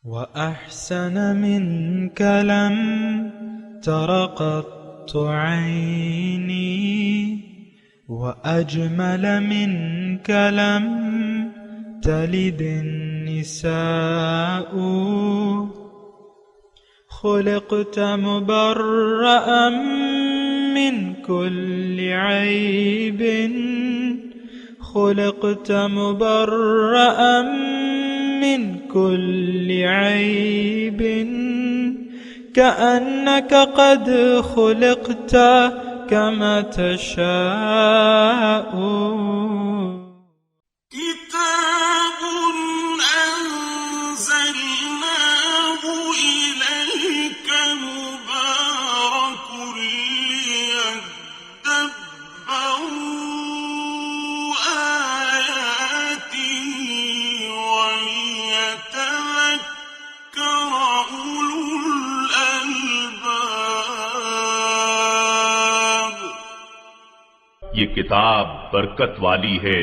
وأحسن منك لم تر قط عيني وأجمل منك لم تلد النساء خلقت مبرأ من كل عيب خلقت مبرأ من كل عيب كأنك قد خلقت كما تشاء كتاب أنزلناه إليك مبارك ليدبروا آياته وليتذكر أولو الألباب۔ یہ کتاب برکت والی ہے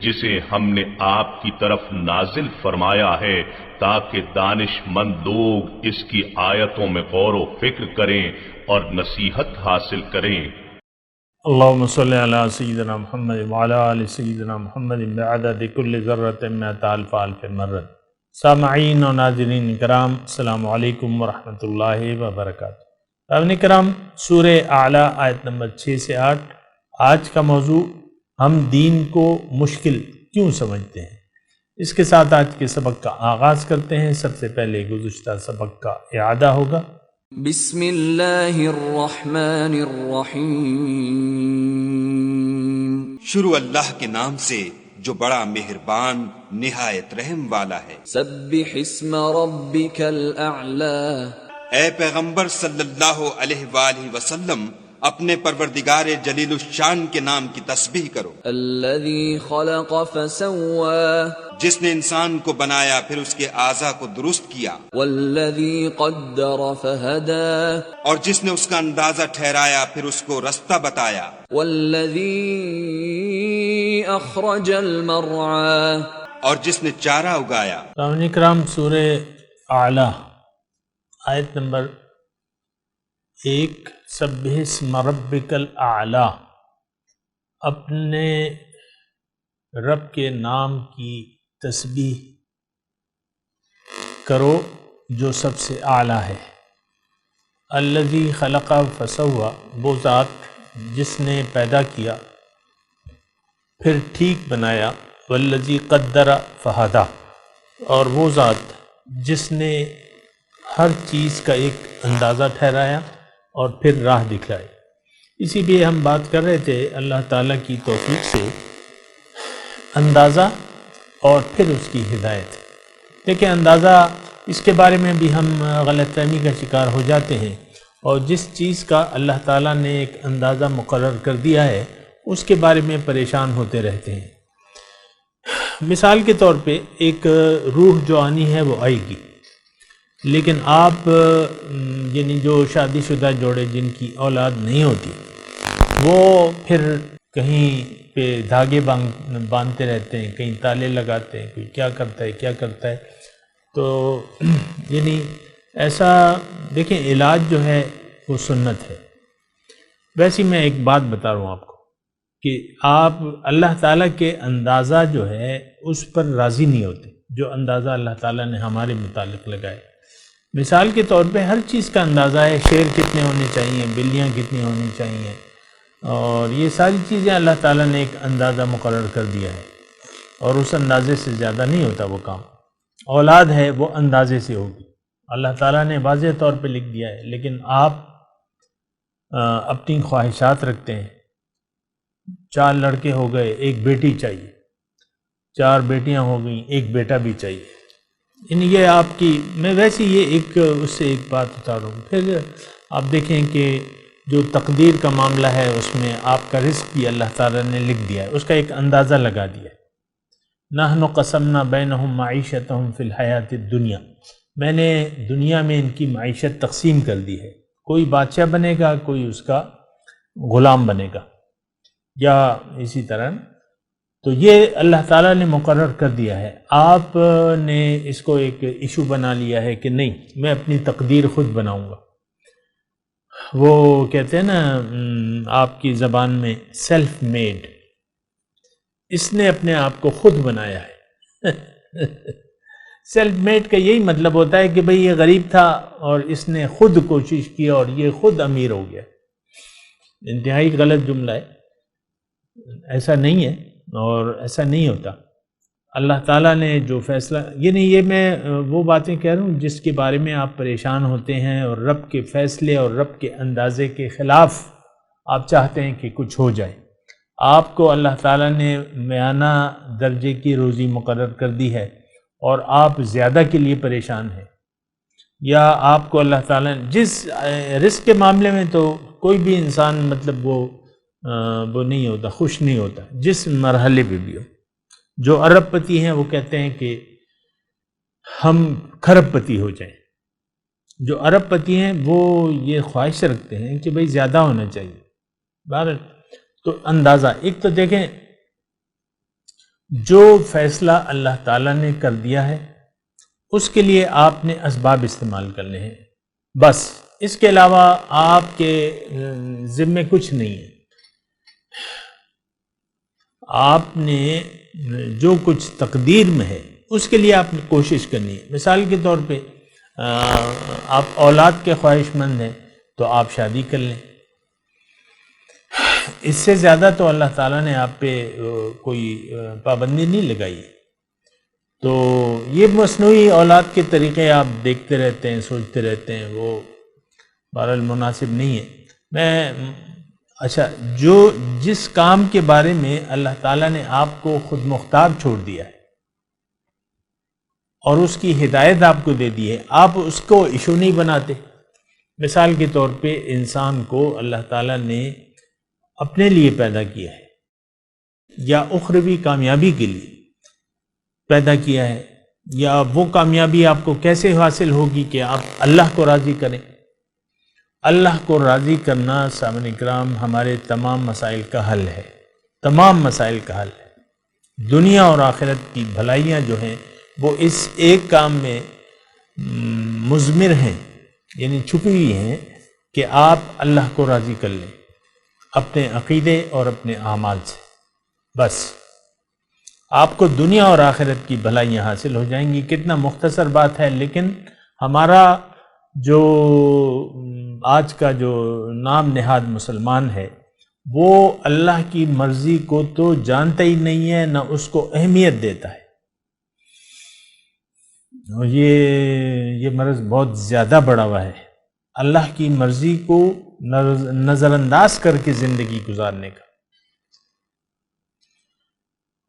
جسے ہم نے آپ کی طرف نازل فرمایا ہے تاکہ دانش مند لوگ اس کی آیتوں میں غور و فکر کریں اور نصیحت حاصل کریں۔ اللہم صلی علی سیدنا محمد وعلی آل سیدنا محمد بعدد کل ذرۃ مئۃ الف الف مرۃ۔ سامعین و ناظرین کرام، السلام علیکم ورحمۃ اللہ وبرکاتہ۔ سامعین کرام، سورہ اعلیٰ آیت نمبر 6 سے 8۔ آج کا موضوع ہم دین کو مشکل کیوں سمجھتے ہیں، اس کے ساتھ آج کے سبق کا آغاز کرتے ہیں۔ سب سے پہلے گزشتہ سبق کا اعادہ ہوگا۔ بسم اللہ الرحمن الرحیم۔ شروع اللہ کے نام سے جو بڑا مہربان نہایت رحم والا ہے۔ سبح اسم ربک الاعلی۔ اے پیغمبر صلی اللہ علیہ وآلہ وسلم، اپنے پروردگار جلیل الشان کے نام کی تسبیح کرو۔ الذی خلق فسوی۔ جس نے انسان کو بنایا پھر اس کے اعضاء کو درست کیا۔ والذی قدر فہدی۔ اور جس نے اس کا اندازہ ٹھہرایا پھر اس کو رستہ بتایا۔ والذی اخرج المرعی۔ اور جس نے چارہ اگایا۔ سامعین کرام، سورہ اعلیٰ آیت نمبر 1، سبح اسم ربک الاعلی، اپنے رب کے نام کی تسبیح کرو جو سب سے اعلیٰ ہے۔ الذی خلق فسوی، وہ ذات جس نے پیدا کیا پھر ٹھیک بنایا۔ والذی قدر فہدی، اور وہ ذات جس نے ہر چیز کا ایک اندازہ ٹھہرایا اور پھر راہ دکھلائی۔ اسی لیے ہم بات کر رہے تھے اللہ تعالیٰ کی توفیق سے اندازہ اور پھر اس کی ہدایت۔ دیکھیں، اندازہ اس کے بارے میں بھی ہم غلط فہمی کا شکار ہو جاتے ہیں، اور جس چیز کا اللہ تعالیٰ نے ایک اندازہ مقرر کر دیا ہے اس کے بارے میں پریشان ہوتے رہتے ہیں۔ مثال کے طور پہ ایک روح جو آنی ہے وہ آئے گی، لیکن آپ یعنی جو شادی شدہ جوڑے جن کی اولاد نہیں ہوتی، وہ پھر کہیں پہ دھاگے باندھتے رہتے ہیں، کہیں تالے لگاتے ہیں، کوئی کیا کرتا ہے۔ تو یعنی ایسا دیکھیں، علاج جو ہے وہ سنت ہے۔ ویسے میں ایک بات بتا رہا ہوں آپ کو کہ آپ اللہ تعالیٰ کے اندازہ جو ہے اس پر راضی نہیں ہوتے جو اندازہ اللہ تعالیٰ نے ہمارے متعلق لگائے۔ مثال کے طور پہ ہر چیز کا اندازہ ہے، شیر کتنے ہونے چاہیے، بلیاں کتنی ہونی چاہیے، اور یہ ساری چیزیں اللہ تعالیٰ نے ایک اندازہ مقرر کر دیا ہے، اور اس اندازے سے زیادہ نہیں ہوتا وہ کام۔ اولاد ہے وہ اندازے سے ہوگی، اللہ تعالیٰ نے واضح طور پہ لکھ دیا ہے، لیکن آپ اپنی خواہشات رکھتے ہیں۔ 4 لڑکے ہو گئے، ایک بیٹی چاہیے، 4 بیٹیاں ہو گئیں، ایک بیٹا بھی چاہیے۔ یہ آپ کی، میں ویسے یہ ایک اس سے ایک بات اتاروں۔ پھر آپ دیکھیں کہ جو تقدیر کا معاملہ ہے اس میں آپ کا رزق بھی اللہ تعالیٰ نے لکھ دیا ہے، اس کا ایک اندازہ لگا دیا ہے۔ نحن قسمنا بینہم معیشتہم فی الحیات الدنیا، میں نے دنیا میں ان کی معیشت تقسیم کر دی ہے، کوئی بادشاہ بنے گا، کوئی اس کا غلام بنے گا، یا اسی طرح۔ تو تو یہ اللہ تعالیٰ نے مقرر کر دیا ہے. آپ نے اس کو ایک ایشو بنا لیا ہے کہ نہیں میں اپنی تقدیر خود بناؤں گا. وہ کہتے ہیں نا آپ کی زبان میں سیلف میڈ، اس نے اپنے آپ کو خود بنایا ہے. سیلف میڈ کا یہی مطلب ہوتا ہے کہ بھئی یہ غریب تھا اور اس نے خود کوشش کی اور یہ خود امیر ہو گیا. انتہائی غلط جملہ ہے، ایسا نہیں ہے اور ایسا نہیں ہوتا. اللہ تعالیٰ نے جو فیصلہ، یہ میں وہ باتیں کہہ رہا ہوں جس کے بارے میں آپ پریشان ہوتے ہیں اور رب کے فیصلے اور رب کے اندازے کے خلاف آپ چاہتے ہیں کہ کچھ ہو جائے. آپ کو اللہ تعالیٰ نے میانہ درجے کی روزی مقرر کر دی ہے اور آپ زیادہ کے لیے پریشان ہیں، یا آپ کو اللہ تعالیٰ نے جس رزق کے معاملے میں تو کوئی بھی انسان مطلب وہ نہیں ہوتا، خوش نہیں ہوتا جس مرحلے پہ بھی ہو. جو ارب پتی ہیں وہ کہتے ہیں کہ ہم کھرب پتی ہو جائیں. جو ارب پتی ہیں وہ یہ خواہش رکھتے ہیں کہ بھئی زیادہ ہونا چاہیے. بہرحال تو اندازہ ایک تو دیکھیں، جو فیصلہ اللہ تعالیٰ نے کر دیا ہے اس کے لیے آپ نے اسباب استعمال کرنے ہیں بس. اس کے علاوہ آپ کے ذمے کچھ نہیں ہے. آپ نے جو کچھ تقدیر میں ہے اس کے لیے آپ نے کوشش کرنی ہے. مثال کے طور پہ آپ اولاد کے خواہش مند ہیں تو آپ شادی کر لیں. اس سے زیادہ تو اللہ تعالیٰ نے آپ پہ کوئی پابندی نہیں لگائی. تو یہ مصنوعی اولاد کے طریقے آپ دیکھتے رہتے ہیں، سوچتے رہتے ہیں، وہ بہرحال مناسب نہیں ہے. اچھا، جس کام کے بارے میں اللہ تعالیٰ نے آپ کو خود مختار چھوڑ دیا ہے اور اس کی ہدایت آپ کو دے دی ہے، آپ اس کو ایشو نہیں بناتے. مثال کے طور پہ انسان کو اللہ تعالیٰ نے اپنے لیے پیدا کیا ہے یا اخروی کامیابی کے لیے پیدا کیا ہے، یا وہ کامیابی آپ کو کیسے حاصل ہوگی کہ آپ اللہ کو راضی کریں. اللہ کو راضی کرنا سامعین کرام ہمارے تمام مسائل کا حل ہے. تمام مسائل کا حل ہے. دنیا اور آخرت کی بھلائیاں جو ہیں وہ اس ایک کام میں مضمر ہیں، یعنی چھپی ہوئی ہیں کہ آپ اللہ کو راضی کر لیں اپنے عقیدے اور اپنے اعمال سے. بس آپ کو دنیا اور آخرت کی بھلائیاں حاصل ہو جائیں گی. کتنا مختصر بات ہے، لیکن ہمارا جو آج کا جو نام نہاد مسلمان ہے وہ اللہ کی مرضی کو تو جانتا ہی نہیں ہے، نہ اس کو اہمیت دیتا ہے. اور یہ مرض بہت زیادہ بڑا ہوا ہے، اللہ کی مرضی کو نظر انداز کر کے زندگی گزارنے کا.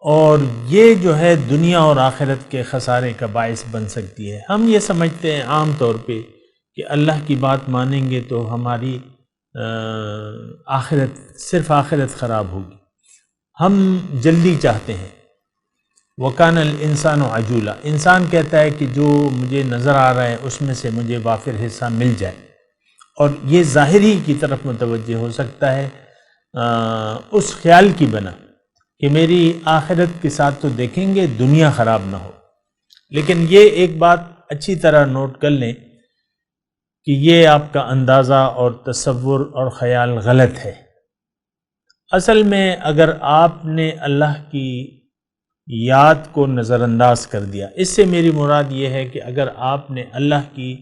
اور یہ جو ہے دنیا اور آخرت کے خسارے کا باعث بن سکتی ہے. ہم یہ سمجھتے ہیں عام طور پہ کہ اللہ کی بات مانیں گے تو ہماری صرف آخرت خراب ہوگی. ہم جلدی چاہتے ہیں. وَكَانَ الْإِنسَانُ عَجُولًا، انسان کہتا ہے کہ جو مجھے نظر آ رہا ہے اس میں سے مجھے وافر حصہ مل جائے، اور یہ ظاہری کی طرف متوجہ ہو سکتا ہے اس خیال کی بنا کہ میری آخرت کے ساتھ تو دیکھیں گے دنیا خراب نہ ہو. لیکن یہ ایک بات اچھی طرح نوٹ کر لیں کہ یہ آپ کا اندازہ اور تصور اور خیال غلط ہے. اصل میں اگر آپ نے اللہ کی یاد کو نظر انداز کر دیا، اس سے میری مراد یہ ہے کہ اگر آپ نے اللہ کی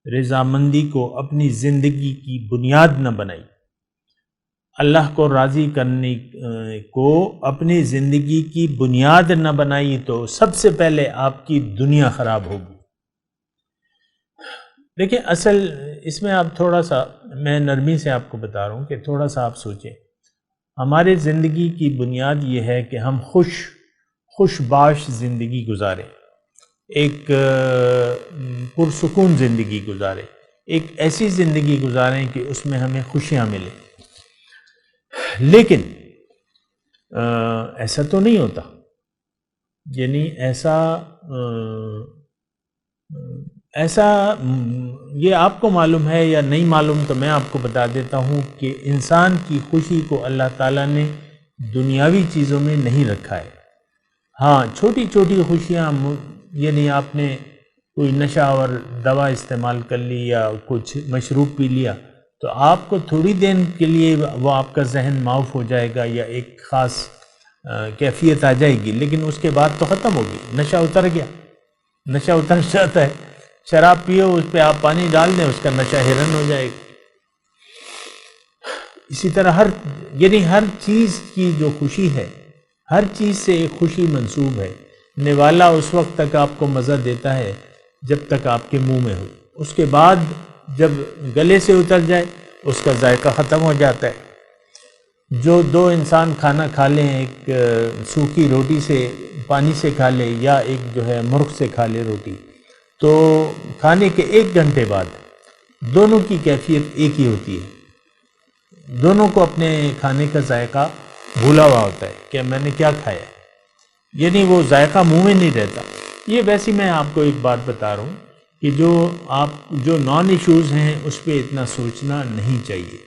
رضامندی کو اپنی زندگی کی بنیاد نہ بنائی، اللہ کو راضی کرنے کو اپنی زندگی کی بنیاد نہ بنائی، تو سب سے پہلے آپ کی دنیا خراب ہوگی. دیکھیں اصل اس میں آپ تھوڑا سا، میں نرمی سے آپ کو بتا رہا ہوں کہ تھوڑا سا آپ سوچیں. ہمارے زندگی کی بنیاد یہ ہے کہ ہم خوش باش زندگی گزاریں، ایک پرسکون زندگی گزاریں، ایک ایسی زندگی گزاریں کہ اس میں ہمیں خوشیاں ملیں. لیکن ایسا تو نہیں ہوتا، یعنی ایسا یہ آپ کو معلوم ہے یا نہیں معلوم، تو میں آپ کو بتا دیتا ہوں کہ انسان کی خوشی کو اللہ تعالیٰ نے دنیاوی چیزوں میں نہیں رکھا ہے. ہاں چھوٹی چھوٹی خوشیاں، یعنی آپ نے کوئی نشہ اور دوا استعمال کر لی یا کچھ مشروب پی لیا تو آپ کو تھوڑی دیر کے لیے وہ آپ کا ذہن معاف ہو جائے گا یا ایک خاص کیفیت آ جائے گی، لیکن اس کے بعد تو ختم ہوگی، نشہ اتر گیا، نشہ اتر جاتا ہے۔ شراب پیو، اس پہ آپ پانی ڈال دیں، اس کا نشہ ہرن ہو جائے گا۔ اسی طرح ہر چیز کی جو خوشی ہے، ہر چیز سے ایک خوشی منسوب ہے۔ نوالا اس وقت تک آپ کو مزہ دیتا ہے جب تک آپ کے منہ میں ہو، اس کے بعد جب گلے سے اتر جائے اس کا ذائقہ ختم ہو جاتا ہے۔ جو دو انسان کھانا کھا لیں، ایک سوکھی روٹی سے پانی سے کھا لے یا ایک جو ہے مرغ سے کھا لے روٹی، تو کھانے کے 1 گھنٹے بعد دونوں کی کیفیت ایک ہی ہوتی ہے، دونوں کو اپنے کھانے کا ذائقہ بھولا ہوا ہوتا ہے کہ میں نے کیا کھایا، یعنی وہ ذائقہ منہ میں نہیں رہتا۔ یہ ویسے میں آپ کو ایک بات بتا رہا ہوں کہ جو نان ایشوز ہیں اس پہ اتنا سوچنا نہیں چاہیے۔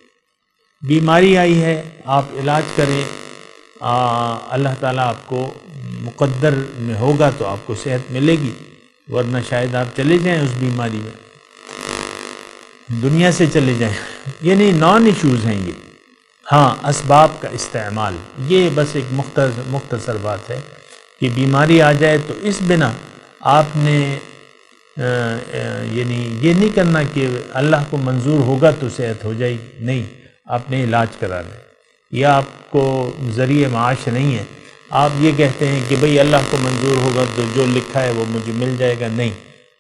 بیماری آئی ہے، آپ علاج کریں، اللہ تعالیٰ آپ کو مقدر میں ہوگا تو آپ کو صحت ملے گی، ورنہ شاید آپ چلے جائیں اس بیماری میں، دنیا سے چلے جائیں۔ یعنی نان ایشوز ہیں یہ۔ ہاں اسباب کا استعمال، یہ بس ایک مختصر بات ہے کہ بیماری آ جائے تو اس بنا آپ نے یعنی یہ نہیں کرنا کہ اللہ کو منظور ہوگا تو صحت ہو جائے گی، نہیں، آپ نے علاج کرانا ہے، یہ آپ کو ذریعہ معاش نہیں ہے۔ آپ یہ کہتے ہیں کہ بھئی اللہ کو منظور ہوگا تو جو لکھا ہے وہ مجھے مل جائے گا، نہیں،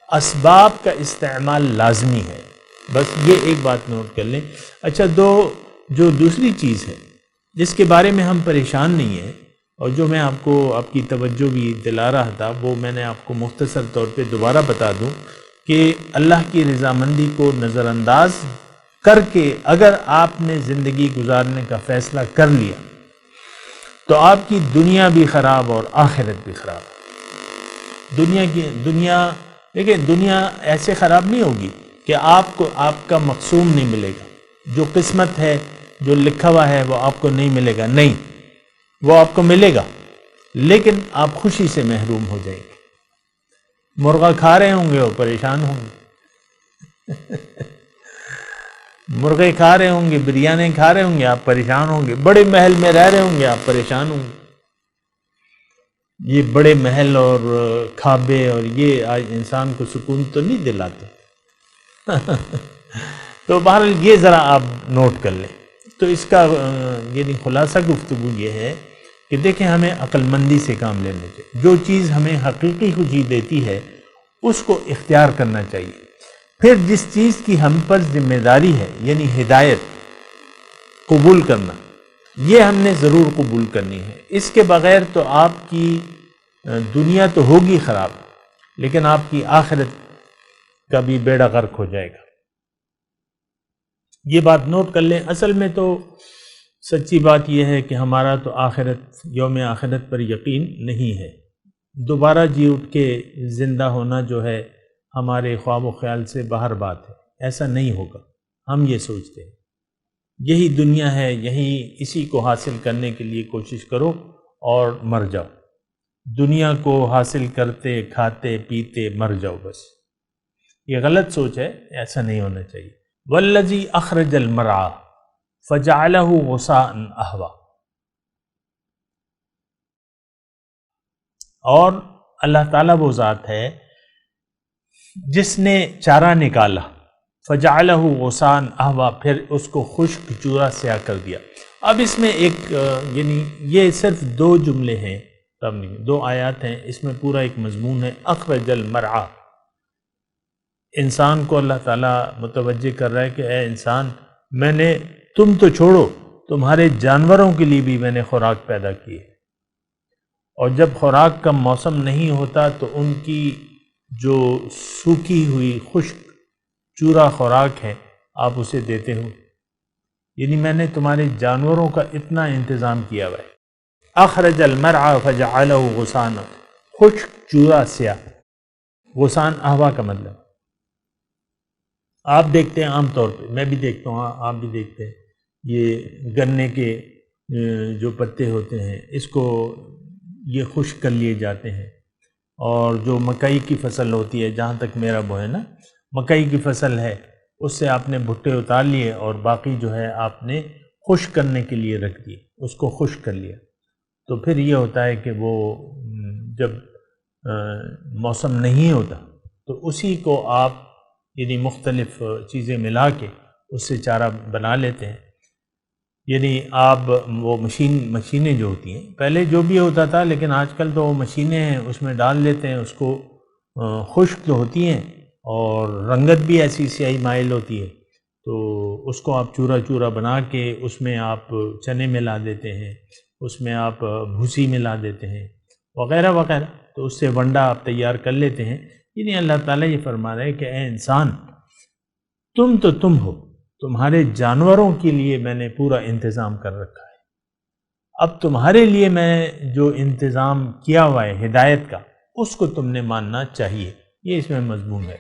اسباب کا استعمال لازمی ہے، بس یہ ایک بات نوٹ کر لیں۔ اچھا، جو دوسری چیز ہے جس کے بارے میں ہم پریشان نہیں ہیں اور جو میں آپ کو آپ کی توجہ بھی دلا رہا تھا، وہ میں نے آپ کو مختصر طور پہ دوبارہ بتا دوں کہ اللہ کی رضامندی کو نظر انداز کر کے اگر آپ نے زندگی گزارنے کا فیصلہ کر لیا تو آپ کی دنیا بھی خراب اور آخرت بھی خراب۔ لیکن دنیا ایسے خراب نہیں ہوگی کہ آپ کو آپ کا مقسوم نہیں ملے گا، جو قسمت ہے، جو لکھا ہوا ہے وہ آپ کو نہیں ملے گا، نہیں، وہ آپ کو ملے گا، لیکن آپ خوشی سے محروم ہو جائیں گے۔ مرغا کھا رہے ہوں گے اور پریشان ہوں گے، مرغے کھا رہے ہوں گے، بریانی کھا رہے ہوں گے، آپ پریشان ہوں گے، بڑے محل میں رہ رہے ہوں گے، آپ پریشان ہوں گے۔ یہ بڑے محل اور کھابے اور یہ آج انسان کو سکون تو نہیں دلاتے۔ تو بہرحال یہ ذرا آپ نوٹ کر لیں۔ تو اس کا یعنی خلاصہ گفتگو یہ ہے کہ دیکھیں ہمیں عقل مندی سے کام لینا چاہیے، جو چیز ہمیں حقیقی خوشی دیتی ہے اس کو اختیار کرنا چاہیے۔ پھر جس چیز کی ہم پر ذمہ داری ہے یعنی ہدایت قبول کرنا، یہ ہم نے ضرور قبول کرنی ہے۔ اس کے بغیر تو آپ کی دنیا تو ہوگی خراب، لیکن آپ کی آخرت کا بھی بیڑا غرق ہو جائے گا۔ یہ بات نوٹ کر لیں۔ اصل میں تو سچی بات یہ ہے کہ ہمارا تو یوم آخرت پر یقین نہیں ہے۔ دوبارہ جی اٹھ کے زندہ ہونا جو ہے ہمارے خواب و خیال سے باہر بات ہے، ایسا نہیں ہوگا۔ ہم یہ سوچتے ہیں یہی دنیا ہے، اسی کو حاصل کرنے کے لیے کوشش کرو اور مر جاؤ، دنیا کو حاصل کرتے کھاتے پیتے مر جاؤ، بس یہ غلط سوچ ہے، ایسا نہیں ہونا چاہیے۔ والذی اخرج المرعى فجعلہ غثاء احوا، اور اللہ تعالیٰ وہ ذات ہے جس نے چارہ نکالا، فجعلہ غثاء احوا، پھر اس کو خشک چورا سیاہ کر دیا۔ اب اس میں ایک یعنی یہ صرف 2 جملے ہیں، تب نہیں 2 آیات ہیں، اس میں پورا ایک مضمون ہے۔ اخرج المرعى، انسان کو اللہ تعالیٰ متوجہ کر رہا ہے کہ اے انسان، میں نے تم تو چھوڑو، تمہارے جانوروں کے لیے بھی میں نے خوراک پیدا کی ہے، اور جب خوراک کا موسم نہیں ہوتا تو ان کی جو سوکھی ہوئی خشک چورا خوراک ہے آپ اسے دیتے ہو، یعنی میں نے تمہارے جانوروں کا اتنا انتظام کیا ہوا ہے۔ اخرج المرعى فجعلہ غثاء، خشک چورا سیاہ، غثاء احوا کا مطلب آپ دیکھتے ہیں عام طور پہ، میں بھی دیکھتا ہوں، آپ بھی دیکھتے ہیں، یہ گنے کے جو پتے ہوتے ہیں اس کو یہ خشک کر لیے جاتے ہیں، اور جو مکئی کی فصل ہوتی ہے، جہاں تک میرا وہ ہے نا، مکئی کی فصل ہے، اس سے آپ نے بھٹے اتار لیے اور باقی جو ہے آپ نے خشک کرنے کے لیے رکھ دیے، اس کو خشک کر لیا، تو پھر یہ ہوتا ہے کہ وہ جب موسم نہیں ہوتا تو اسی کو آپ یعنی مختلف چیزیں ملا کے اس سے چارہ بنا لیتے ہیں. یعنی آپ وہ مشینیں جو ہوتی ہیں، پہلے جو بھی ہوتا تھا، لیکن آج کل تو وہ مشینیں ہیں، اس میں ڈال لیتے ہیں، اس کو خشک تو ہوتی ہیں اور رنگت بھی ایسی سیاہی مائل ہوتی ہے، تو اس کو آپ چورا چورا بنا کے اس میں آپ چنے ملا دیتے ہیں، اس میں آپ بھوسی ملا دیتے ہیں وغیرہ وغیرہ، تو اس سے ونڈا آپ تیار کر لیتے ہیں. یعنی اللہ تعالیٰ یہ فرما رہے ہیں کہ اے انسان، تم تو تم ہو، تمہارے جانوروں کے لیے میں نے پورا انتظام کر رکھا ہے، اب تمہارے لیے میں جو انتظام کیا ہوا ہے ہدایت کا، اس کو تم نے ماننا چاہیے. یہ اس میں مضمون ہے.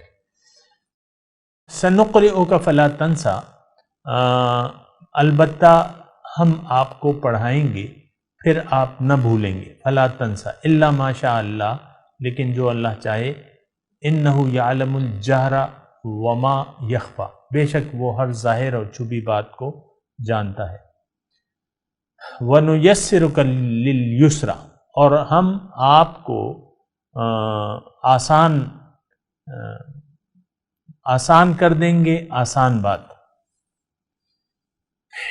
سنقرئک فلا تنسا، البتہ ہم آپ کو پڑھائیں گے پھر آپ نہ بھولیں گے. فلا تنسا الا ما شاء اللہ، لیکن جو اللہ چاہے. انہ یعلم الجہر وما یخفی، بے شک وہ ہر ظاہر اور چھپی بات کو جانتا ہے. وَنُيَسِّرُكَ لِلْيُسْرَى، اور ہم آپ کو آسان کر دیں گے. آسان بات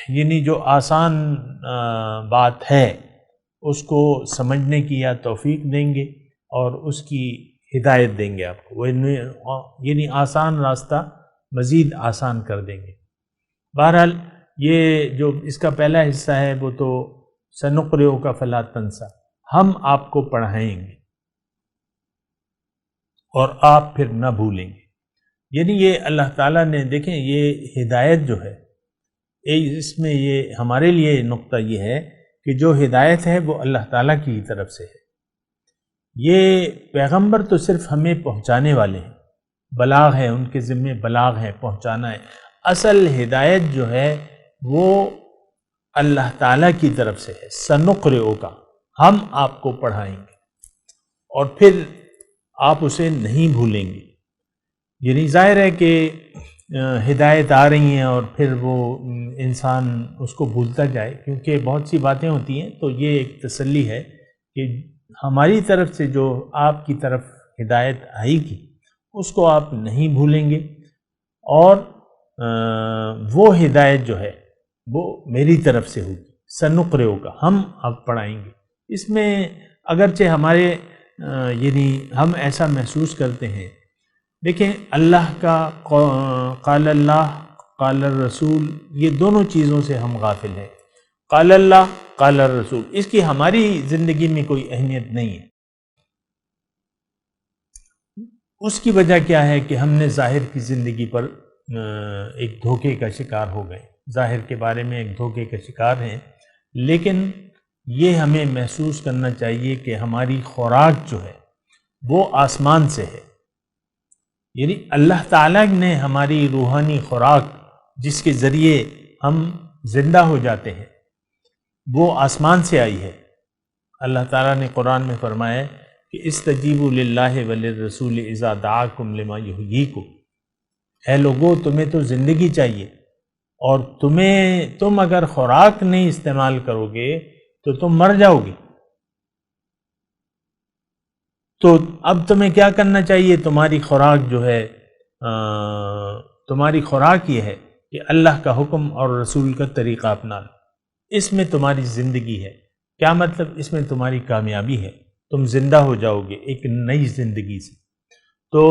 یعنی جو آسان بات ہے اس کو سمجھنے کی یا توفیق دیں گے اور اس کی ہدایت دیں گے آپ کو، یعنی آسان راستہ مزید آسان کر دیں گے. بہرحال یہ جو اس کا پہلا حصہ ہے وہ تو سنقرئک فلا تنسا، ہم آپ کو پڑھائیں گے اور آپ پھر نہ بھولیں گے. یعنی یہ اللہ تعالیٰ نے، دیکھیں یہ ہدایت جو ہے، اس میں یہ ہمارے لیے نقطہ یہ ہے کہ جو ہدایت ہے وہ اللہ تعالیٰ کی طرف سے ہے. یہ پیغمبر تو صرف ہمیں پہنچانے والے ہیں، بلاغ ہے، ان کے ذمے بلاغ ہے، پہنچانا ہے. اصل ہدایت جو ہے وہ اللہ تعالیٰ کی طرف سے ہے. سنقرئک، ہم آپ کو پڑھائیں گے اور پھر آپ اسے نہیں بھولیں گے. یعنی ظاہر ہے کہ ہدایت آ رہی ہیں اور پھر وہ انسان اس کو بھولتا جائے، کیونکہ بہت سی باتیں ہوتی ہیں. تو یہ ایک تسلی ہے کہ ہماری طرف سے جو آپ کی طرف ہدایت آئے گی اس کو آپ نہیں بھولیں گے، اور وہ ہدایت جو ہے وہ میری طرف سے ہوگی. سنقرئک، ہم آپ پڑھائیں گے. اس میں اگرچہ ہمارے یعنی ہم ایسا محسوس کرتے ہیں، دیکھیں اللہ کا قال اللہ قال الرسول، یہ دونوں چیزوں سے ہم غافل ہیں. قال اللہ قال الرسول، اس کی ہماری زندگی میں کوئی اہمیت نہیں ہے. اس کی وجہ کیا ہے کہ ہم نے ظاہر کی زندگی پر ایک دھوکے کا شکار ہو گئے، ظاہر کے بارے میں ایک دھوکے کا شکار ہیں. لیکن یہ ہمیں محسوس کرنا چاہیے کہ ہماری خوراک جو ہے وہ آسمان سے ہے. یعنی اللہ تعالیٰ نے ہماری روحانی خوراک جس کے ذریعے ہم زندہ ہو جاتے ہیں وہ آسمان سے آئی ہے. اللہ تعالیٰ نے قرآن میں فرمایا کہ استجیبوا للہ وللرسول اذا دعاکم لما یحییکم، اے لوگو تمہیں تو زندگی چاہیے، اور تم اگر خوراک نہیں استعمال کرو گے تو تم مر جاؤ گے. تو اب تمہیں کیا کرنا چاہیے؟ تمہاری خوراک جو ہے تمہاری خوراک یہ ہے کہ اللہ کا حکم اور رسول کا طریقہ اپنا لو. اس میں تمہاری زندگی ہے. کیا مطلب؟ اس میں تمہاری کامیابی ہے، تم زندہ ہو جاؤ گے ایک نئی زندگی سے. تو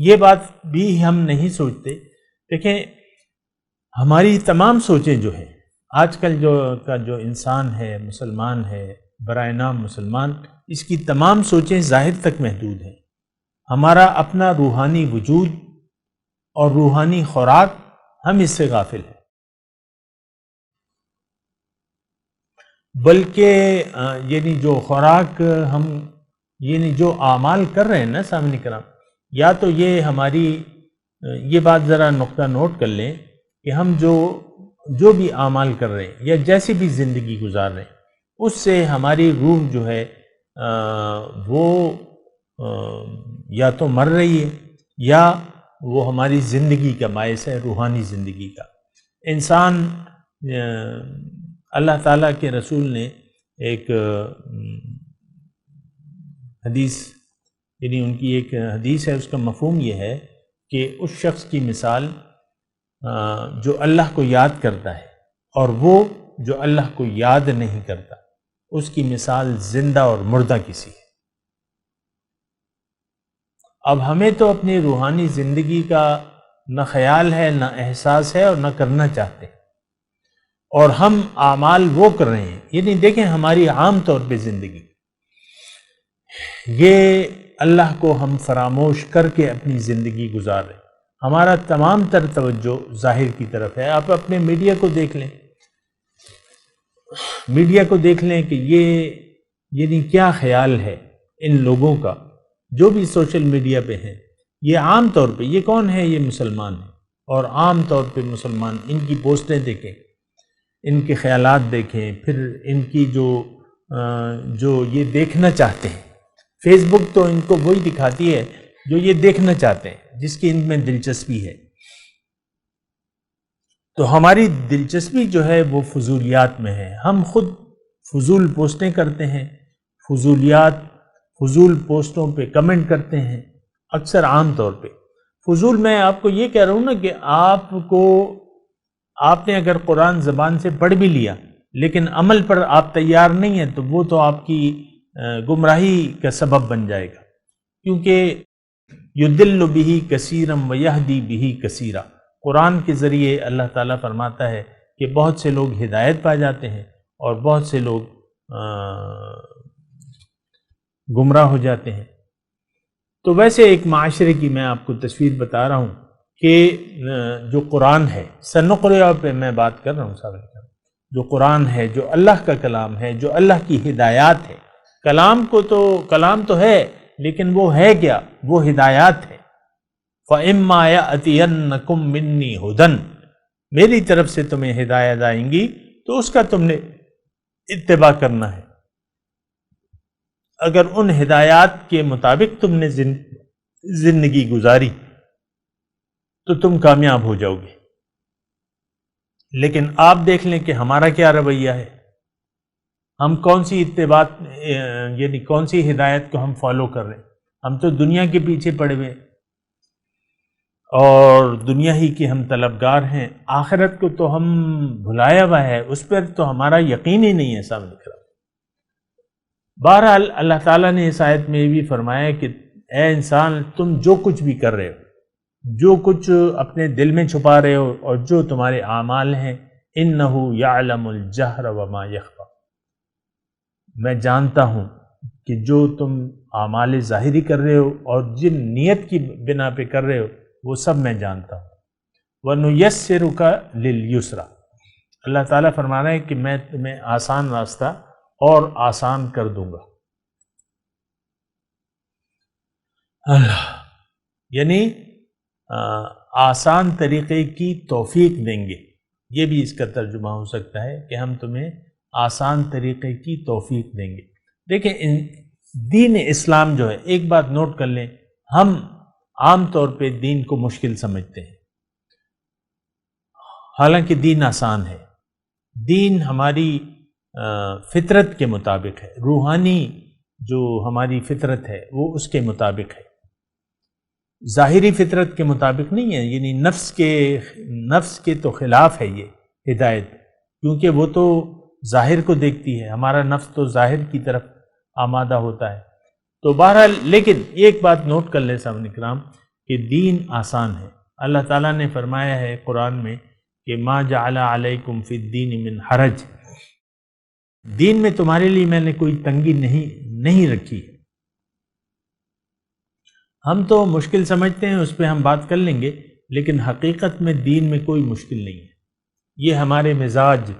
یہ بات بھی ہم نہیں سوچتے. دیکھیں ہماری تمام سوچیں جو ہیں آج کل جو انسان ہے، مسلمان ہے، برائے نام مسلمان، اس کی تمام سوچیں ظاہر تک محدود ہیں. ہمارا اپنا روحانی وجود اور روحانی خوراک ہم اس سے غافل ہیں. بلکہ یعنی جو خوراک ہم یعنی جو اعمال کر رہے ہیں نا سامعین کرام، یا تو یہ ہماری یہ بات ذرا نقطہ نوٹ کر لیں کہ ہم جو بھی اعمال کر رہے ہیں یا جیسی بھی زندگی گزار رہے ہیں، اس سے ہماری روح جو ہے وہ یا تو مر رہی ہے یا وہ ہماری زندگی کا باعث ہے، روحانی زندگی کا۔ انسان، اللہ تعالیٰ کے رسول نے ایک حدیث، یعنی ان کی ایک حدیث ہے، اس کا مفہوم یہ ہے کہ اس شخص کی مثال جو اللہ کو یاد کرتا ہے اور وہ جو اللہ کو یاد نہیں کرتا، اس کی مثال زندہ اور مردہ کسی ہے۔ اب ہمیں تو اپنی روحانی زندگی کا نہ خیال ہے، نہ احساس ہے، اور نہ کرنا چاہتے ہیں، اور ہم اعمال وہ کر رہے ہیں۔ یعنی دیکھیں ہماری عام طور پہ زندگی، یہ اللہ کو ہم فراموش کر کے اپنی زندگی گزار رہے ہیں۔ ہمارا تمام تر توجہ ظاہر کی طرف ہے۔ آپ اپنے میڈیا کو دیکھ لیں، میڈیا کو دیکھ لیں کہ یہ یعنی کیا خیال ہے ان لوگوں کا جو بھی سوشل میڈیا پہ ہیں۔ یہ عام طور پہ یہ کون ہے؟ یہ مسلمان ہیں، اور عام طور پہ مسلمان ان کی پوسٹیں دیکھیں، ان کے خیالات دیکھیں، پھر ان کی جو یہ دیکھنا چاہتے ہیں۔ فیس بک تو ان کو وہی دکھاتی ہے جو یہ دیکھنا چاہتے ہیں، جس کی ان میں دلچسپی ہے۔ تو ہماری دلچسپی جو ہے وہ فضولیات میں ہے۔ ہم خود فضول پوسٹیں کرتے ہیں، فضول پوسٹوں پہ کمنٹ کرتے ہیں، اکثر عام طور پہ فضول۔ میں آپ کو یہ کہہ رہا ہوں نا کہ آپ نے اگر قرآن زبان سے پڑھ بھی لیا لیکن عمل پر آپ تیار نہیں ہیں تو وہ تو آپ کی گمراہی کا سبب بن جائے گا، کیونکہ یضل بہ کثیرا ویہدی بہ کثیرا۔ قرآن کے ذریعے اللہ تعالیٰ فرماتا ہے کہ بہت سے لوگ ہدایت پا جاتے ہیں اور بہت سے لوگ گمراہ ہو جاتے ہیں۔ تو ویسے ایک معاشرے کی میں آپ کو تصویر بتا رہا ہوں کہ جو قرآن ہے، سنقرئ پہ میں بات کر رہا ہوں صاحب، جو قرآن ہے، جو اللہ کا کلام ہے، جو اللہ کی ہدایات ہے۔ کلام تو ہے لیکن وہ ہے کیا؟ وہ ہدایات ہے۔ فَإِمَّا يَأْتِيَنَّكُم مِّنِّي هُدًى، میری طرف سے تمہیں ہدایت آئیں گی تو اس کا تم نے اتباع کرنا ہے۔ اگر ان ہدایات کے مطابق تم نے زندگی گزاری تو تم کامیاب ہو جاؤ گے۔ لیکن آپ دیکھ لیں کہ ہمارا کیا رویہ ہے، ہم کون سی اتباع یعنی کون سی ہدایت کو ہم فالو کر رہے ہیں؟ ہم تو دنیا کے پیچھے پڑے ہوئے اور دنیا ہی کے ہم طلبگار ہیں۔ آخرت کو تو ہم بھلایا ہوا ہے، اس پر تو ہمارا یقین ہی نہیں ہے سامنے کھڑا۔ بہرحال اللہ تعالیٰ نے اس آیت میں یہ بھی فرمایا کہ اے انسان، تم جو کچھ بھی کر رہے ہو، جو کچھ اپنے دل میں چھپا رہے ہو اور جو تمہارے اعمال ہیں، انہ یعلم الجہر وما یخفی، میں جانتا ہوں کہ جو تم اعمال ظاہری کر رہے ہو اور جن نیت کی بنا پہ کر رہے ہو وہ سب میں جانتا ہوں۔ وَنُيَسِّرُكَ لِلْيُسْرَى، اللہ تعالیٰ فرما رہا ہے کہ میں تمہیں آسان راستہ اور آسان کر دوں گا۔ اللہ یعنی آسان طریقے کی توفیق دیں گے، یہ بھی اس کا ترجمہ ہو سکتا ہے کہ ہم تمہیں آسان طریقے کی توفیق دیں گے۔ دیکھیں دین اسلام جو ہے، ایک بات نوٹ کر لیں، ہم عام طور پہ دین کو مشکل سمجھتے ہیں، حالانکہ دین آسان ہے۔ دین ہماری فطرت کے مطابق ہے، روحانی جو ہماری فطرت ہے وہ اس کے مطابق ہے، ظاہری فطرت کے مطابق نہیں ہے، یعنی نفس کے تو خلاف ہے یہ ہدایت، کیونکہ وہ تو ظاہر کو دیکھتی ہے، ہمارا نفس تو ظاہر کی طرف آمادہ ہوتا ہے۔ تو بہرحال لیکن ایک بات نوٹ کر لیں سامنے کرام کہ دین آسان ہے۔ اللہ تعالیٰ نے فرمایا ہے قرآن میں کہ ما جعل علیکم فی الدین من حرج، دین میں تمہارے لیے میں نے کوئی تنگی نہیں رکھی۔ ہم تو مشکل سمجھتے ہیں، اس پہ ہم بات کر لیں گے، لیکن حقیقت میں دین میں کوئی مشکل نہیں ہے۔ یہ ہمارے مزاج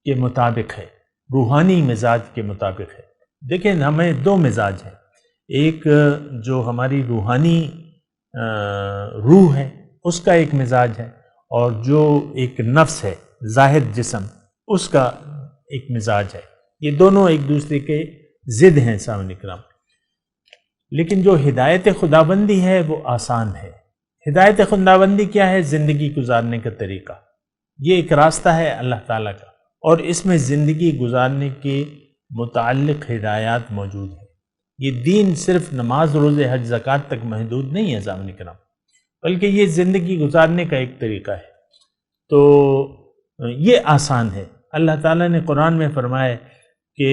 کے مطابق ہے، روحانی مزاج کے مطابق ہے۔ دیکھیں ہمیں دو مزاج ہیں، ایک جو ہماری روحانی روح ہے اس کا ایک مزاج ہے، اور جو ایک نفس ہے ظاہر جسم، اس کا ایک مزاج ہے۔ یہ دونوں ایک دوسرے کے ضد ہیں سامعین کرام. لیکن جو ہدایت خداوندی ہے وہ آسان ہے. ہدایت خداوندی کیا ہے؟ زندگی گزارنے کا طریقہ. یہ ایک راستہ ہے اللہ تعالیٰ کا، اور اس میں زندگی گزارنے کے متعلق ہدایات موجود ہیں. یہ دین صرف نماز، روزے، حج، زکوٰۃ تک محدود نہیں ہے سامعین کرام، بلکہ یہ زندگی گزارنے کا ایک طریقہ ہے. تو یہ آسان ہے. اللہ تعالیٰ نے قرآن میں فرمایا کہ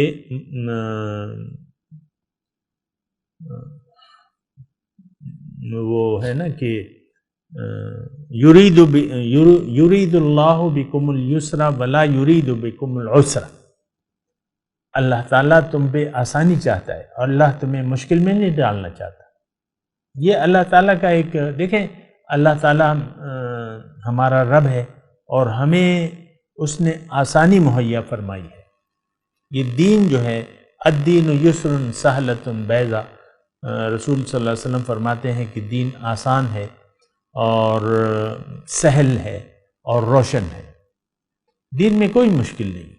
وہ ہے نا کہ یرید اللہ بکم الیسر ولا یرید بکم العسر. اللہ تعالیٰ تم پہ آسانی چاہتا ہے اور اللہ تمہیں مشکل میں نہیں ڈالنا چاہتا. یہ اللہ تعالیٰ کا ایک، دیکھیں اللہ تعالیٰ ہمارا رب ہے اور ہمیں اس نے آسانی مہیا فرمائی ہے. یہ دین جو ہے الدین یسر سہلۃ بیضا، رسول صلی اللہ علیہ وسلم فرماتے ہیں کہ دین آسان ہے اور سہل ہے اور روشن ہے. دین میں کوئی مشکل نہیں.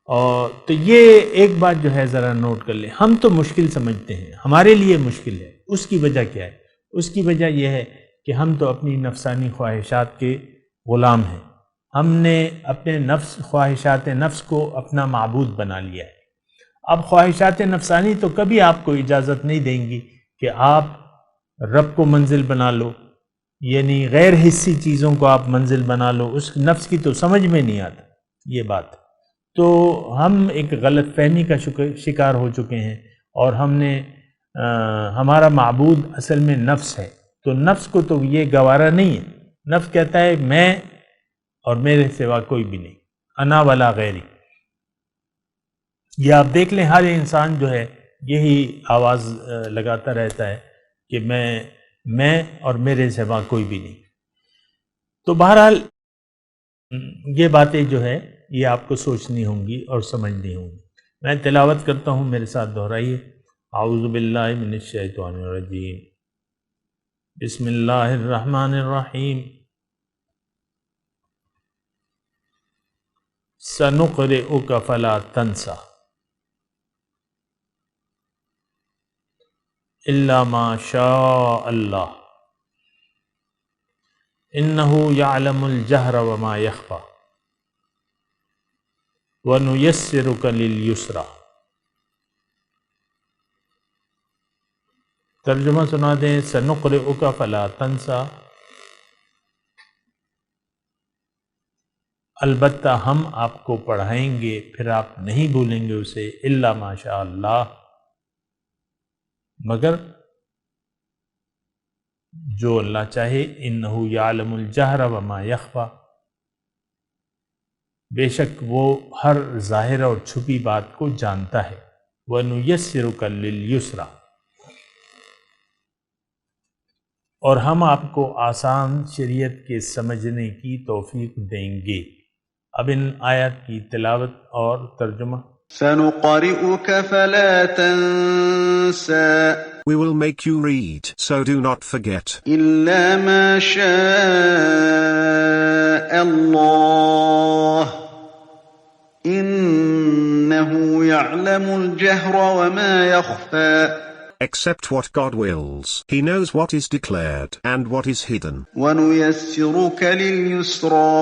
اور تو یہ ایک بات جو ہے ذرا نوٹ کر لیں. ہم تو مشکل سمجھتے ہیں، ہمارے لیے مشکل ہے. اس کی وجہ کیا ہے؟ اس کی وجہ یہ ہے کہ ہم تو اپنی نفسانی خواہشات کے غلام ہیں. ہم نے اپنے خواہشات نفس کو اپنا معبود بنا لیا ہے. اب خواہشات نفسانی تو کبھی آپ کو اجازت نہیں دیں گی کہ آپ رب کو منزل بنا لو، یعنی غیر حسی چیزوں کو آپ منزل بنا لو. اس نفس کی تو سمجھ میں نہیں آتا یہ بات. تو ہم ایک غلط فہمی کا شکار ہو چکے ہیں، اور ہم نے ہمارا معبود اصل میں نفس ہے. تو نفس کو تو یہ گوارا نہیں ہے. نفس کہتا ہے میں اور میرے سوا کوئی بھی نہیں، انا ولا غیری. یہ آپ دیکھ لیں ہر انسان جو ہے یہی آواز لگاتا رہتا ہے کہ میں اور میرے سوا کوئی بھی نہیں. تو بہرحال یہ باتیں جو ہے یہ آپ کو سوچنی ہوں گی اور سمجھنی ہوں گی. میں تلاوت کرتا ہوں، میرے ساتھ دہرائیے. اعوذ باللہ من الشیطان الرجیم، بسم اللہ الرحمن الرحیم. سنقرئک فلا تنسى الا ما شاء اللہ انه يعلم الجہر وما يخفى وَنُيَسِّرُكَ لِلْيُسْرَى. ترجمہ سنا دیں. سَنُقْرِئُكَ فَلَا تَنْسَى، البتہ ہم آپ کو پڑھائیں گے پھر آپ نہیں بھولیں گے اسے. إِلَّا مَا شَاءَ اللَّهُ، مگر جو اللہ چاہے. إِنَّهُ يَعْلَمُ الْجَهْرَ وَمَا يَخْفَى، بے شک وہ ہر ظاہر اور چھپی بات کو جانتا ہے. وَنُيَسِّرُكَ لِلْيُسْرَى، اور ہم آپ کو آسان شریعت کے سمجھنے کی توفیق دیں گے. اب ان آیات کی تلاوت اور ترجمہ. سَنُقْرِئُكَ فَلَا تَنْسَى، We will make you read, so do not forget. إِلَّا مَا شَاءَ اللَّهُ إِنَّهُ يَعْلَمُ الْجَهْرَ وَمَا يَخْفَى. Except what God wills. He knows what is declared and what is hidden. وَنُيَسِّرُكَ لِلْيُسْرَى،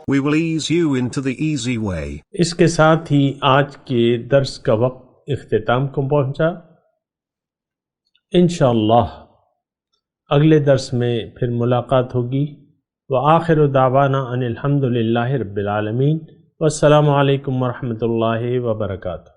We will ease you into the easy way. اس کے ساتھ ہی آج کے درس کا وقت اختتام کو پہنچا. انشاءاللہ اگلے درس میں پھر ملاقات ہوگی. وآخر دعوانا ان الحمد للہ رب العالمین. والسلام علیکم ورحمۃ اللہ وبرکاتہ.